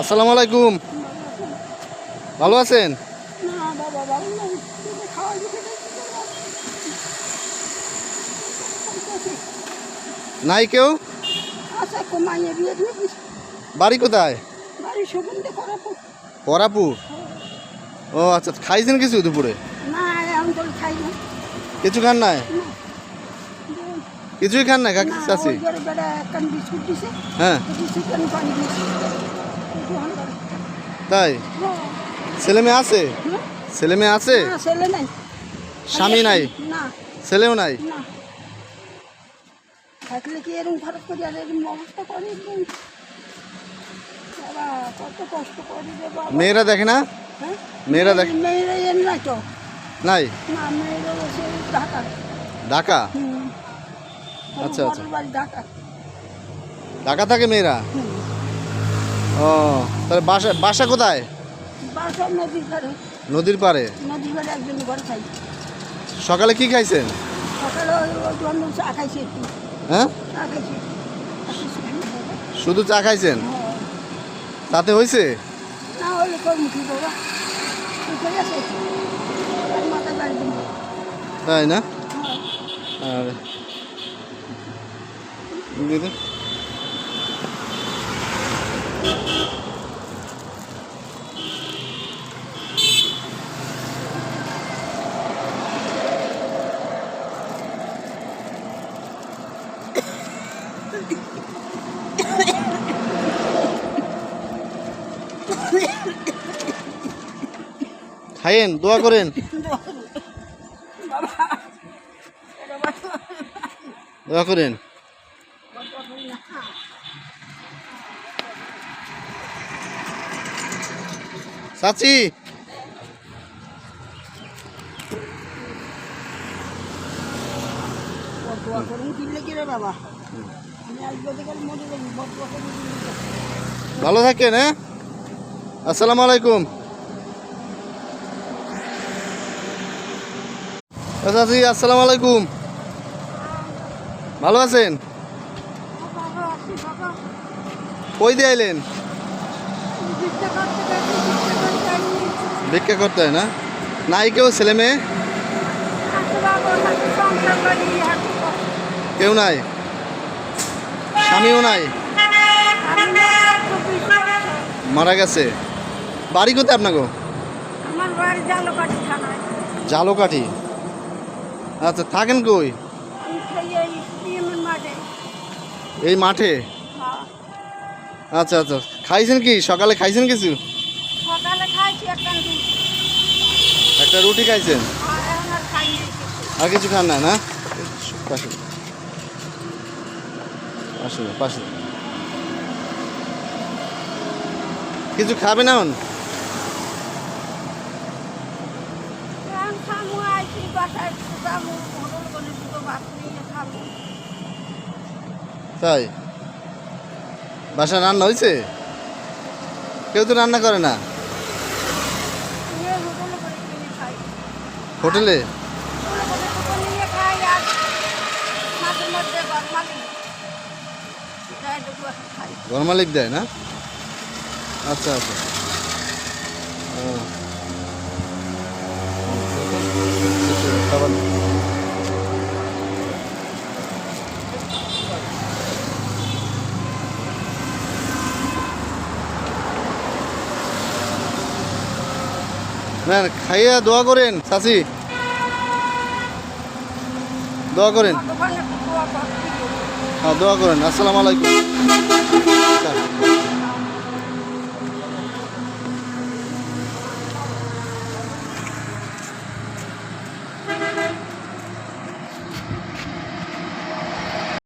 আসসালামু আলাইকুম। ভালো আছেন? না বাবা ভালো না, খাওয়া দিতে নাই কেউ? আচ্ছা কমাইয়ে বিয়ে দিয়ে বাড়ি কোথায়? বাড়ি সুগন্ধে করাবো। পরাপুর। ও আচ্ছা, খাইছেন কিছু দুপুরে? না আমি তো খাই না। কিছু খান নাই? কিছুই খান না কাকি না চাচি? ওই ঘরে বেড়া একখান বিস্কুট দিছে, হ্যাঁ বিস্কুট আমি পানি দিয়েছি। তাই? ছেলে মেয়ে আছে? ছেলে মেয়ে আছে? না ছেলে নাই। স্বামী নাই? না ছেলেও নাই? না থাকলে কি এরকম খারাপ করি আর এরকম অবস্থা করি বাবা, কত কষ্ট করি রে বাবা। মেয়েরা দেখে না? হ্যাঁ মেয়েরা দেখে মেয়েরা এর নাই তো। নাই? না মেয়েরা বসে ঢাকা। ঢাকা? হুম। আচ্ছা, আচ্ছা। বড় বাড়ি ঢাকা। ঢাকা থাকে মেয়েরা? হুম। ও তাহলে বাসা বাসা কোথায়? বাসা নদীর ধারে। নদীর পাড়ে? নদীর ধারে একজন ঘরে খাই। সকালে কি খাইছেন? সকালে ওই জন্য চা খাইছি একটু। হ্যাঁ চা খাইছি। শুধু চা খাইছেন? তাতে হয়েছে? না হলে কর্মুখী বাবা তুই করে আছে মাথায় বাড়ি দিন। তাই না? আর দিদি? খাইয়েন, দোয়া করেন। দোয়া করেন। চাচি দোয়া করুন কিনলে কি রে বাবা, আমি আসবো দেখে মরে যাবি। দোয়া করুন ভালো থাকেন। হ্যাঁ, আসসালামু আলাইকুম। চাচি আসসালামু আলাইকুম। ভালো আছেন? কই দিয়ে আইলেন? ভিক্ষা করতে হয় না? নাই কেউ ছেলে মেয়ে? কেউ নাই? স্বামীও নাই? মারা গেছে? বাড়ি কোথায় আপনাকে? আমার বাড়ি জালকাঠি থানায়। জালকাঠি? আচ্ছা, থাকেন কই? আমি খাই এই পিএমের মাঠে। এই মাঠে? হ্যাঁ। আচ্ছা আচ্ছা, খাইছেন কি? সকালে খাইছেন কিছু? সকালে খাইছি একটা রুটি। একটা রুটি খাইছেন? এখন আর খাইনি কিছু। আর কিছু খান না? না পাশে পাশে পাশে কিছু খাবেন এখন? এখন খামু, আইছি বাসায় যাবো, হোটেল করে দুটো ভাত নিয়ে খাবো। তাই? বাসা রান্না হয়েছে? কেউ তো রান্না করে না। নিয়ে হোটেলে করে কিনে খাই। হোটেলে? হোটেলে করে দুটো নিয়ে খাই আর মাঝে মধ্যে গরমালি যাই দুটো একটা খাই। ঘর মালিক দেয় না? আচ্ছা আচ্ছা। ও। খাবার না, খাইয়া দোয়া করেন চাচি, দোয়া করেন। দোকানে দোয়া করছি। হ্যাঁ দোয়া করেন। আসসালামু আলাইকুম।